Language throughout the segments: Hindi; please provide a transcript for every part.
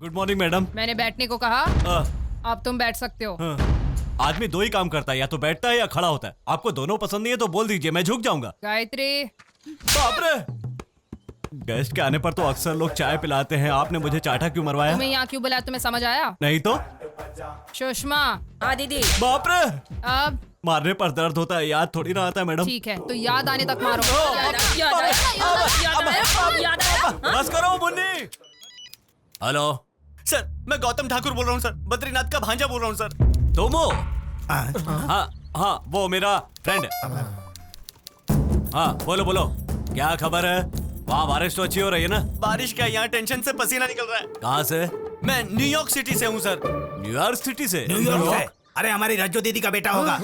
Good morning madam. मैंने बैठने को कहा। अब तुम बैठ सकते हो। आदमी दो ही काम करता है, या तो बैठता है या खड़ा होता है। आपको दोनों पसंद नहीं है तो बोल दीजिए, मैं झुक जाऊंगा। गायत्री। बाप रे, गेस्ट के आने पर तो अक्सर लोग चाय पिलाते हैं, आपने मुझे चाटा क्यों मरवाया? तुम्हें यहाँ क्यों बुलाया, तुम्हें समझ आया? नहीं तो। सुषमा। हाँ दीदी। बाप रे, अब मारने पर दर्द होता है, याद थोड़ी ना आता है मैडम। ठीक है, तो याद आने तक मारो। बस करो मुन्नी। हेलो सर, मैं गौतम ठाकुर बोल रहा हूँ सर, बद्रीनाथ का भांजा बोल रहा हूँ सर। तुम हो? हाँ हाँ, वो मेरा फ्रेंड है। हाँ बोलो बोलो, क्या खबर है? वहाँ बारिश तो अच्छी हो रही है ना? बारिश क्या, यहाँ टेंशन से पसीना निकल रहा है। कहाँ से? मैं न्यूयॉर्क सिटी से हूँ सर। न्यूयॉर्क सिटी से? न्यूयॉर्क से? अरे हमारी रज्जो दीदी का बेटा होगा।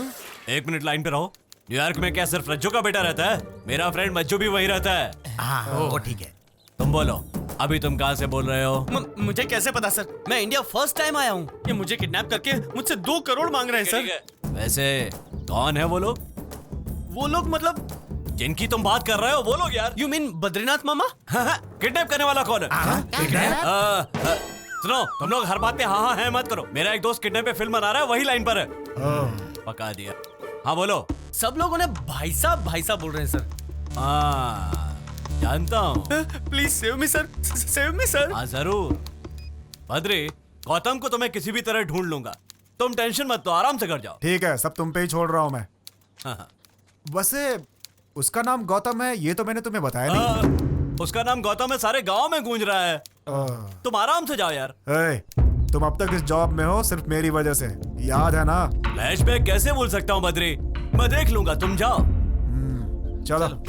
एक मिनट लाइन पे रहो। न्यूयॉर्क में क्या सिर्फ रज्जो का बेटा रहता है? मेरा फ्रेंड मज्जू भी वही रहता है। हाँ वो ठीक है। तुम बोलो, अभी तुम कहाँ से बोल रहे हो? मुझे कैसे पता सर, मैं इंडिया फर्स्ट टाइम आया हूँ। ये मुझे किडनैप करके मुझसे 2 करोड़ मांग रहे हैं सर। वैसे कौन है वो लोग? वो लोग मतलब जिनकी तुम बात कर रहे हो वो लोग यार। You mean Badrinath mama? Kidnap करने वाला कौन है? सुनो, तुम लोग हर बात पे हाँ हाँ है मत करो। मेरा एक दोस्त किडनैप पे फिल्म बना रहा है, वही लाइन पर है। पका दिया। हाँ बोलो। सब लोग उन्हें भाई साहब बोल रहे हैं सर। हाँ जानता हूँ। Please save me sir, save me sir. हाँ जरूर। बद्री, गौतम को तो मैं किसी भी तरह ढूंढ लूंगा, तुम टेंशन मत लो, आराम से घर जाओ। ठीक है, सब तुम पे ही छोड़ रहा हूँ मैं। हाँ। वैसे उसका नाम गौतम है, ये तो मैंने तुम्हें बताया नहीं। उसका नाम गौतम है, सारे गांव में गूंज रहा है। तुम आराम से जाओ यार। तुम अब तक इस जॉब में हो सिर्फ मेरी वजह से, याद है ना? फ्लैशबैक कैसे भूल सकता हूँ बद्री, मैं देख लूंगा, तुम जाओ। चलो।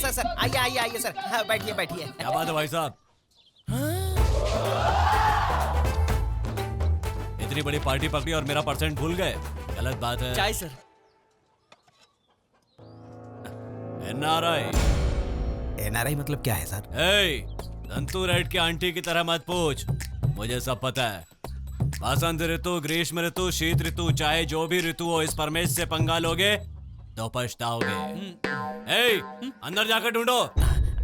सर आइए सर। हाँ, बैठिए। क्या बात है भाई साहब? इतनी बड़ी पार्टी पकड़ी और मेरा परसेंट भूल गए, गलत बात है। चाय सर। एनआरआई मतलब क्या है सर? संतू रेड की आंटी की तरह मत पूछ, मुझे सब पता है। बसंत ऋतु, ग्रीष्म ऋतु, शीत ऋतु, चाहे जो भी ऋतु हो, इस परमेश से पंगा लोगे तो पछताओगे। अंदर जाकर ढूंढो।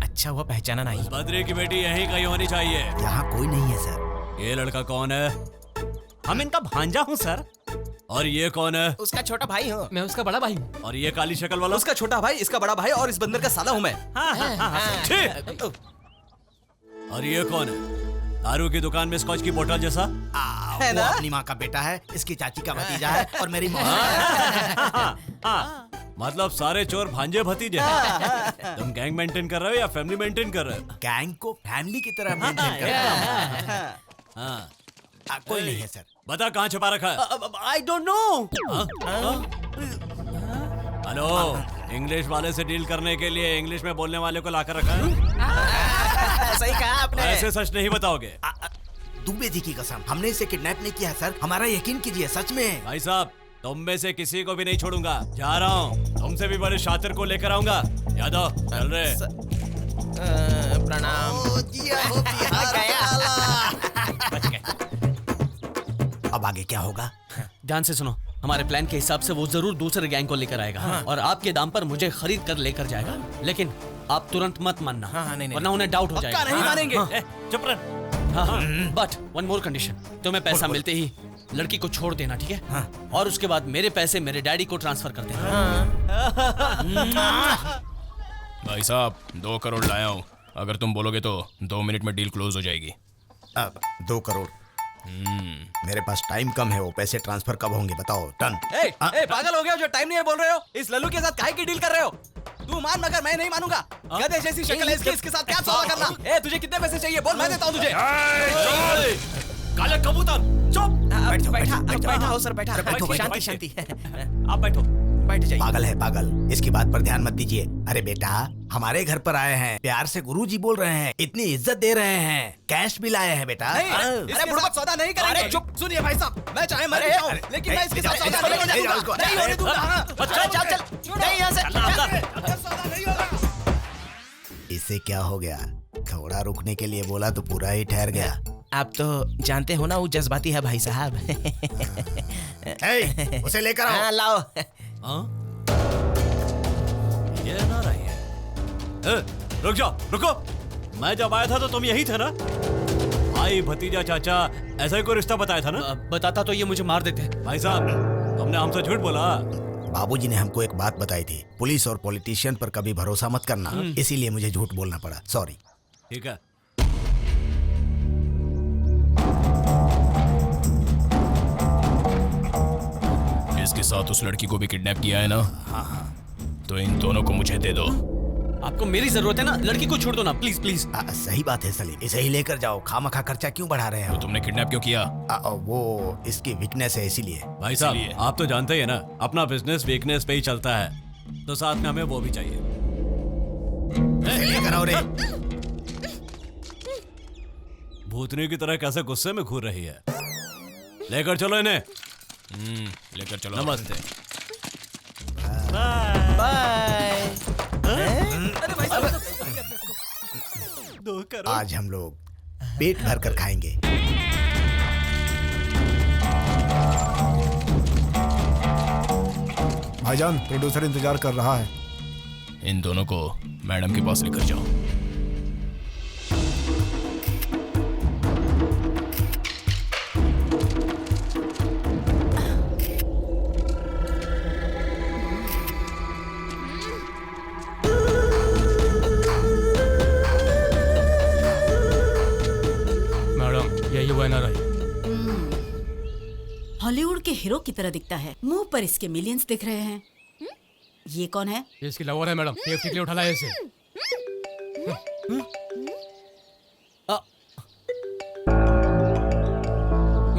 अच्छा हुआ पहचाना नहीं। बद्री की बेटी यहीं कहीं होनी चाहिए। यहाँ कोई नहीं है सर। ये लड़का कौन है? हम इनका भांजा हूँ सर। और ये कौन है? उसका छोटा भाई हूँ। मैं उसका बड़ा भाई हूँ। और ये काली शक्ल वाला? उसका छोटा भाई, इसका बड़ा भाई, और इस बंदर का साला हूँ मैं। ठीक। और ये कौन है? दारू की दुकान में स्कॉच की बोतल जैसा है ना? अपनी माँ का बेटा है, इसकी चाची का भतीजा है और मेरी माँ। मतलब सारे चोर भांजे भतीजे हैं। तुम गैंग मेंटेन कर रहे हो या फैमिली मेंटेन कर रहे हो? गैंग को फैमिली की तरह मेंटेन करता हूँ। हाँ। कोई नहीं है सर। बता कहाँ छुपा रखा है? I don't know. Hello, English वाले से डील करने के लिए इंग्लिश में बोलने वाले को लाकर रखा है। सही कहा आपने। ऐसे सच नहीं बताओगे? दुबे जी की कसम, हमने इसे किडनैप नहीं किया सर, हमारा यकीन कीजिए, सच में। भाई साहब, तुम में से किसी को भी नहीं छोड़ूंगा, जा रहा हूँ। तुमसे भी बड़े शातिर को लेकर आऊंगा। यादव चल रहे। प्रणाम। अब आगे क्या होगा? ध्यान से सुनो, हमारे प्लान के हिसाब से वो जरूर दूसरे गैंग को लेकर आएगा और आपके दाम पर मुझे खरीद कर लेकर जाएगा। लेकिन आप तुरंत मत मानना, वरना उन्हें डाउट हो जाएगा। नहीं मानेंगे। चुप रह। बट वन मोर कंडीशन, तुम्हें पैसा मिलते ही लड़की को छोड़ देना, ठीक है? और उसके बाद मेरे पैसे मेरे डैडी को ट्रांसफर कर देना। भाई साहब, 2 करोड़ लाया हूँ, अगर तुम बोलोगे तो 2 मिनट में डील क्लोज हो जाएगी। अब 2 करोड़। मेरे पास टाइम कम है, वो पैसे ट्रांसफर कब होंगे बताओ? डन। पागल हो गया जो टाइम नहीं है बोल रहे हो? इस लल्लू के साथ काहे की डील कर रहे हो? तू मान, मगर मैं नहीं मानूंगा। गधे जैसी शक्ल है इसकी, इसके साथ क्या सौदा करना? तुझे कितने पैसे चाहिए बोल, मैं देता हूँ तुझे। काले कबूतर चुप। बैठा हो सर, बैठा। शांति। आप बैठो। बैठ जाइए। पागल है पागल, इसकी बात पर ध्यान मत दीजिए। अरे बेटा, हमारे घर पर आए हैं, प्यार से गुरुजी बोल रहे हैं, इतनी इज्जत दे रहे हैं, कैश भी लाए हैं बेटा। अरे बुढ़वा सौदा नहीं करेंगे। अरे चुप, सुनिए भाई साहब, मैं चाहे मर जाऊं, लेकिन मैं इसके साथ सौदा नहीं होने दूंगा। चल नहीं यहाँ से। सौदा नहीं होगा। इससे क्या हो गया? थोड़ा रुकने के लिए बोला तो पूरा ही ठहर गया। आप तो जानते हो ना, वो जज्बाती है भाई साहब। उसे लेकर आओ। हाँ, लाओ। ये ना रही है। रुक जाओ, रुको। मैं जब आया था तो तुम यही थे ना? भाई, भतीजा, चाचा, ऐसा ही कोई रिश्ता बताया था ना? बताता तो ये मुझे मार देते। भाई साहब, तुमने हमसे झूठ बोला। बाबूजी ने हमको एक बात बताई थी, पुलिस और पॉलिटिशियन पर कभी भरोसा मत करना, इसीलिए मुझे झूठ बोलना पड़ा, सॉरी। ठीक है। इसके साथ उस लड़की को भी किडनैप किया है ना? हाँ। तो इन दोनों को मुझे दे दो। आपको मेरी जरूरत है ना, लड़की को छोड़ दो ना, प्लीज प्लीज। सही बात है सलीम, इसे ही लेकर जाओ, खामखा खर्चा क्यों बढ़ा रहे तो हो? तुमने किडनैप क्यों किया? वो इसकी वीकनेस है इसीलिए। भाई साहब, आप तो जानते ही है ना, अपना बिजनेस वीकनेस पे ही चलता है, तो साथ में हमें वो भी चाहिए। इसे लेकर आओ रे। भूतनी की तरह कैसे गुस्से में घूर रही है। लेकर चलो इन्हें। लेकर चलो। नमस्ते। बाय। आज हम लोग पेट भर कर खाएंगे। भाईजान, प्रोड्यूसर इंतजार कर रहा है। इन दोनों को मैडम के पास लेकर जाओ। हॉलीवुड के हीरो की तरह दिखता है, मुंह पर इसके मिलियंस दिख रहे हैं। ये कौन है? ये इसकी लवर है मैडम, सेफ्टी के लिए उठा लाया इसे।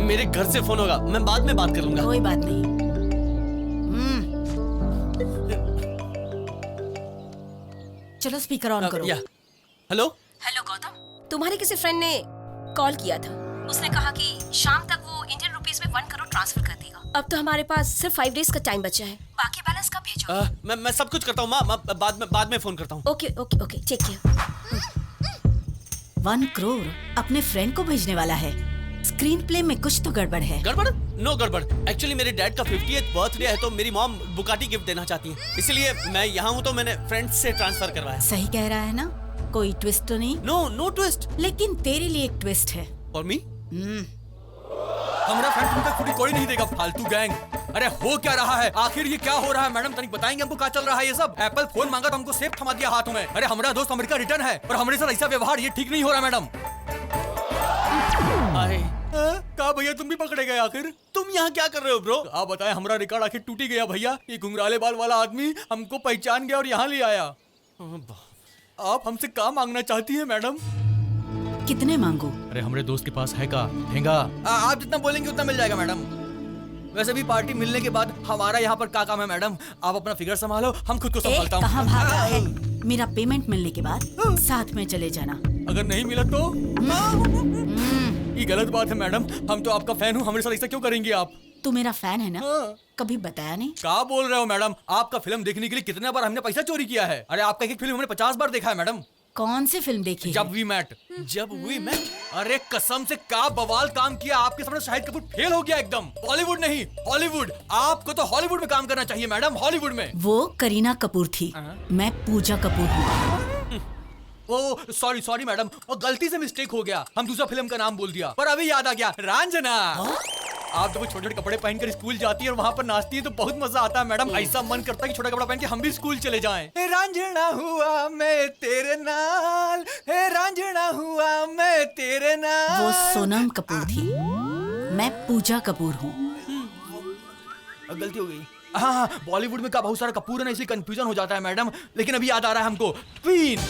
मेरे घर से फोन होगा, मैं बाद में बात कर लूंगा। कोई बात नहीं। चलो स्पीकर ऑन करो। हेलो हेलो गौतम, तुम्हारे किसी फ्रेंड ने कॉल किया था। उसने कहा कि शाम तक वो इंडियन रुपीस में 1 करोड़ ट्रांसफर कर देगा। अब तो हमारे पास सिर्फ 5 डेज का टाइम बचा है। बाकी बैलेंस कब भेजो? मैं सब कुछ करता हूँ माँ, बाद में फोन करता हूँ। Okay okay okay, take care. 1 crore अपने फ्रेंड को भेजने वाला है। स्क्रीन प्ले में कुछ तो गड़बड़ है। गड़बड़? नो गड़बड़। एक्चुअली मेरे डैड का 50th बर्थडे है, तो मेरी मॉम बुगाटी गिफ्ट देना चाहती है, इसलिए मैं यहाँ हूँ, तो मैंने फ्रेंड से ट्रांसफर करवाया। सही कह रहा है ना? कोई ट्विस्ट तो नहीं? No twist. लेकिन तेरे लिए एक ट्विस्ट है। और मी? हमारा फ्रेंड तुम तक पूरी कोई नहीं देगा, फालतू गैंग। अरे हो क्या रहा है आखिर? ये क्या हो रहा है मैडम? तनिक बताएंगे हमको क्या चल रहा है ये सब? एप्पल फोन मांगा तो हमको सेफ थमा दिया हाथों में। अरे हमारा दोस्त अमेरिका रिटर्न है और हमारे साथ ऐसा व्यवहार, ये ठीक नहीं हो रहा मैडम। कहा भैया तुम भी पकड़े गए आखिर? तुम यहाँ क्या कर रहे हो ब्रो? आप बताएं, हमारा रिकॉर्ड आखिर टूट ही गया भैया। ये घुंघराले बाल वाला आदमी हमको पहचान गया और यहाँ ले आया। आप हमसे क्या मांगना चाहती है मैडम? कितने मांगू? अरे हमारे दोस्त के पास है का ठेंगा? आप जितना बोलेंगे उतना मिल जाएगा मैडम। वैसे भी पार्टी मिलने के बाद हमारा यहाँ पर क्या काम है मैडम? आप अपना फिगर संभालो, हम खुद को संभालता हूँ। कहाँ भाग रहा है? मेरा पेमेंट मिलने के बाद साथ में चले जाना। अगर नहीं मिला तो? ये गलत बात है मैडम, हम तो आपका फैन हूँ, हमारे साथ ऐसा क्यों करेंगे आप? तू मेरा फैन है ना? कभी बताया नहीं। क्या बोल रहे हो मैडम? आपका फिल्म देखने के लिए कितने बार हमने पैसा चोरी किया है। अरे आपका एक फिल्म हमने 50 बार देखा है मैडम। कौन सी फिल्म देखी? जब वी मैट। अरे कसम से क्या बवाल काम किया आपके सामने। शाहिद कपूर फेल हो गया एकदम। बॉलीवुड नहीं, हॉलीवुड। आपको तो हॉलीवुड में काम करना चाहिए मैडम, हॉलीवुड में। वो करीना कपूर थी, मैं पूजा कपूर हूँ। ओ सॉरी मैडम, और गलती से मिस्टेक हो गया, हम दूसरा फिल्म का नाम बोल दिया। पर अभी याद आ गया, रांझना। आप जब छोटे छोटे कपड़े पहनकर स्कूल जाती है और वहाँ पर नाचती है तो बहुत मजा आता है मैडम। ऐसा मन करता है कि छोटा कपड़ा पहन के हम भी स्कूल चले जाएं। हे रांझना हुआ मैं तेरे नाल, हे रांझना हुआ मैं तेरे नाल। वो सोनम कपूर थी, मैं पूजा कपूर हूँ। गलती हो गई। हाँ, बॉलीवुड में का बहुत सारा कपूर है ना, इसलिए कंफ्यूजन हो जाता है मैडम। लेकिन अभी याद आ रहा है हमको, क्वीन।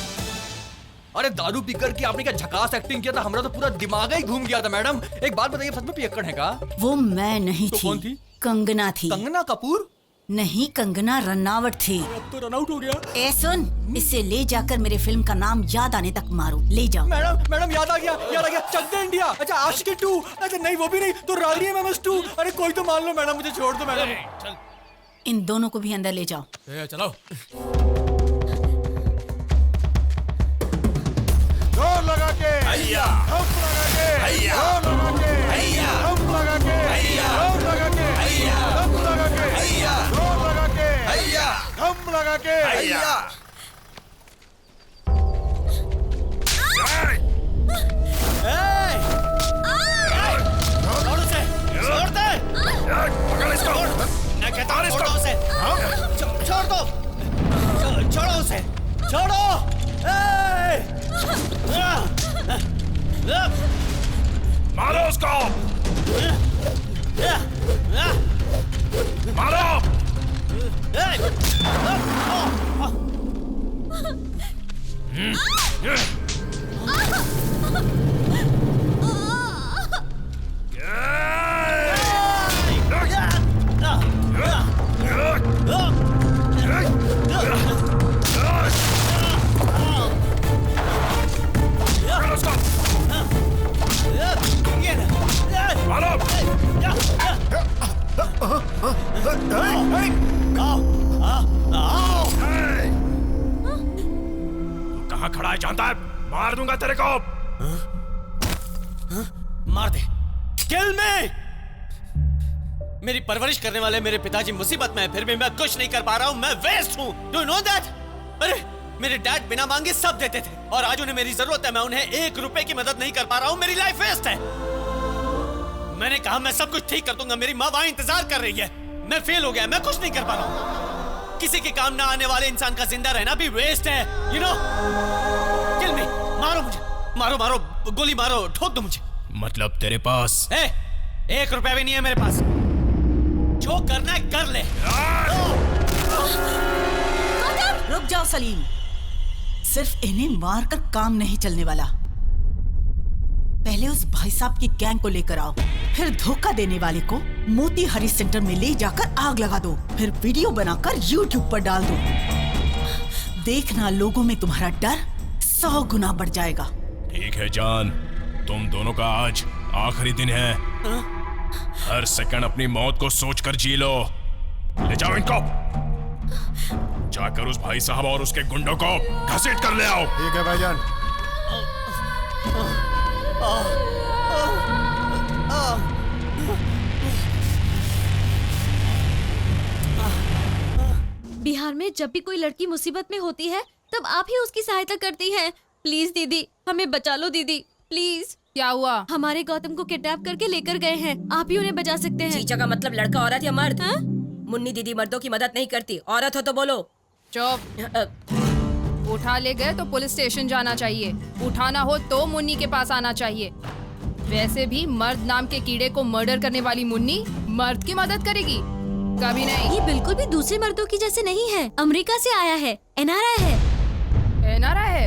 अरे दारू पीकर के आपने क्या झकास एक्टिंग किया था, हमारा तो पूरा दिमाग ही घूम गया था मैडम। एक बात बताइए, सच में पियक्कड़ है का? वो मैं नहीं तो थी। कौन थी? कंगना थी। कंगना कपूर? नहीं, कंगना रनावट थी। अब तो रन आउट हो गया। ए सुन, इसे ले जाकर मेरे फिल्म का नाम याद आने तक मारो। ले जाओ। मैडम याद आ गया। चक दे इंडिया। अच्छा आशिकी 2। अच्छा नहीं, वो भी नहीं तो राली एमएमएस 2। अरे कोई तो मान लो मैडम, मुझे छोड़ दो मैडम। इन दोनों को भी अंदर ले जाओ। चलो। जोर लगा के हैया, हम लगा के हैया, जोर लगा के हैया, हम लगा के हैया, जोर लगा के हैया, हम लगा के हैया, जोर लगा के हैया, हम लगा लगा के छोड़ दो, छोड़ो उसे, छोड़ो। मारो उसको, मारो। कहाँ खड़ा है जानता है? मार दूंगा तेरे को। मार दे, किल मी। मेरी परवरिश करने वाले मेरे पिताजी मुसीबत में है, फिर भी मैं कुछ नहीं कर पा रहा हूँ। मैं वेस्ट हूँ। Do you know that? अरे मेरे डैड बिना मांगे सब देते थे और आज उन्हें मेरी जरूरत है। मैं उन्हें 1 रुपए की मदद नहीं कर पा रहा हूँ। मेरी लाइफ वेस्ट है। मैंने कहा मैं सब कुछ ठीक कर दूंगा। मेरी माँ वहां इंतजार कर रही है। मैं फेल हो गया। मैं कुछ नहीं कर पा रहा हूँ। किसी के काम ना आने वाले इंसान का जिंदा रहना भी वेस्ट है। यू नो, किल मी। मारो मुझे, मारो मारो, गोली मारो, ठोक दो मुझे। मतलब तेरे पास 1 रुपया भी नहीं है मेरे पास। जो करना है कर ले। रुक जाओ सलीम, सिर्फ इन्हें मारकर काम नहीं चलने वाला। पहले उस भाई साहब की गैंग को लेकर आओ, फिर धोखा देने वाले को मोती हरी सेंटर में ले जाकर आग लगा दो, फिर वीडियो बनाकर YouTube पर डाल दो। देखना लोगों में तुम्हारा डर 100 गुना बढ़ जाएगा। ठीक है जान, तुम दोनों का आज आखिरी दिन है। हर सेकंड अपनी मौत को सोचकर जी लो। ले जाओ इनको, जाकर उस भाई साहब और उसके गुंडों को घसीट कर ले आओ। ठीक है भाईजान। बिहार में जब भी कोई लड़की मुसीबत में होती है तब आप ही उसकी सहायता करती हैं। प्लीज दीदी, हमें बचा लो दीदी, प्लीज। क्या हुआ? हमारे गौतम को किडनैप करके लेकर गए हैं। आप ही उन्हें बचा सकते हैं। चीचा का मतलब लड़का औरत या मर्द? हाँ? मुन्नी दीदी मर्दों की मदद नहीं करती। औरत हो तो बोलो। चुप। उठा ले गए तो पुलिस स्टेशन जाना चाहिए। उठाना हो तो मुन्नी के पास आना चाहिए। वैसे भी मर्द नाम के कीड़े को मर्डर करने वाली मुन्नी मर्द की मदद करेगी? कभी नहीं। ये बिल्कुल भी दूसरे मर्दों की जैसे नहीं है। अमेरिका से आया है, NRI है। NRI है?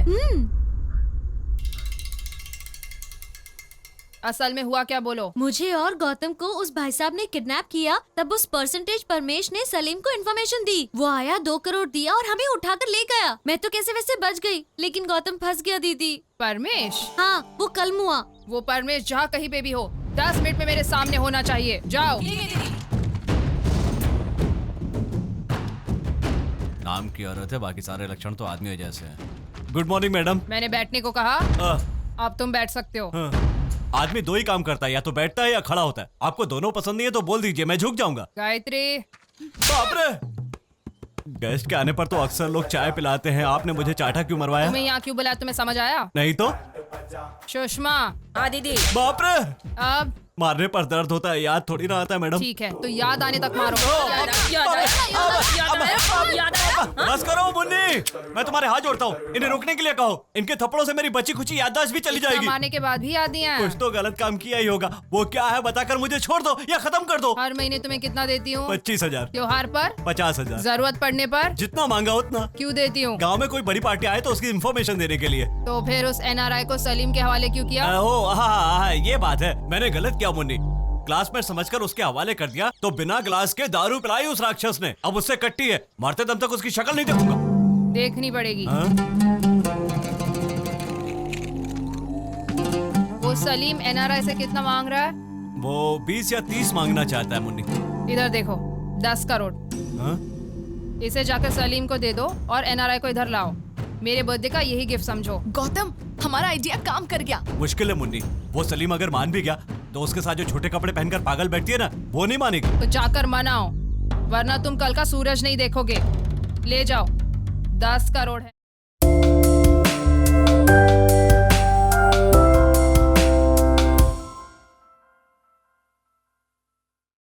असल में हुआ क्या, बोलो। मुझे और गौतम को उस भाई साहब ने किडनैप किया। तब उस परसेंटेज परमेश ने सलीम को इन्फॉर्मेशन दी। वो आया, 2 करोड़ दिया और हमें उठाकर ले गया। मैं तो कैसे वैसे बच गई, लेकिन गौतम फंस गया दीदी। परमेश? हाँ, वो कल मुआ। वो परमेश जहाँ कहीं पे भी हो 10 मिनट में मेरे सामने होना चाहिए। जाओ। नाम की औरत है, बाकी सारे लक्षण तो आदमी जैसे हैं। Good morning madam. मैंने बैठने को कहा। अब तुम बैठ सकते हो। आदमी 2 ही काम करता है, या तो बैठता है या खड़ा होता है। आपको दोनों पसंद नहीं है तो बोल दीजिए, मैं झुक जाऊंगा। गायत्री। बाप रे, गेस्ट के आने पर तो अक्सर लोग चाय पिलाते हैं। आपने मुझे चाटा क्यों मरवाया? तुम्हें यहाँ क्यों बुलाया, तुम्हें समझ आया? नहीं तो। सुषमा। हाँ दीदी। बाप रे, अब मारने पर दर्द होता है, याद थोड़ी ना आता है मैडम। ठीक है, तो याद आने तक मारो। बस करो मुन्नी, मैं तुम्हारे हाथ जोड़ता हूँ। इन्हें रोकने के लिए कहो। इनके थप्पड़ों से मेरी बची खुची याददाश्त भी चली जाएगी। मारने के बाद भी याद नहीं आया? कुछ तो गलत काम किया ही होगा। वो क्या है बताकर मुझे छोड़ दो या खत्म कर दो। हर महीने तुम्हें कितना देती हूँ? 25,000। त्योहार पर? 50,000। जरूरत पड़ने पर? जितना मांगा उतना। क्यों देती हूँ? गाँव में कोई बड़ी पार्टी आए तो उसकी इन्फॉर्मेशन देने के लिए। तो फिर उस NRI को सलीम के हवाले क्यों किया? हाँ, ये बात है। मैंने गलत किया मुन्नी, क्लासमेट समझकर उसके हवाले कर दिया तो बिना ग्लास के दारू पिलाई उस राक्षस ने। अब उससे कट्टी है, मरते दम तक उसकी शक्ल नहीं देखूंगा। देखनी पड़ेगी। वो सलीम NRI से कितना मांग रहा है? वो 20 या 30 मांगना चाहता है मुन्नी। इधर देखो, 10 करोड़। इसे जाकर सलीम को दे दो और NRI को इधर लाओ। मेरे बर्थडे का यही गिफ्ट समझो। गौतम, हमारा आइडिया काम कर गया। मुश्किल है मुन्नी, वो सलीम अगर मान भी गया तो उसके साथ जो छोटे कपड़े पहनकर पागल बैठती है ना, वो नहीं मानेगी। तो जाकर मनाओ, वरना तुम कल का सूरज नहीं देखोगे। ले जाओ, 10 करोड़ है।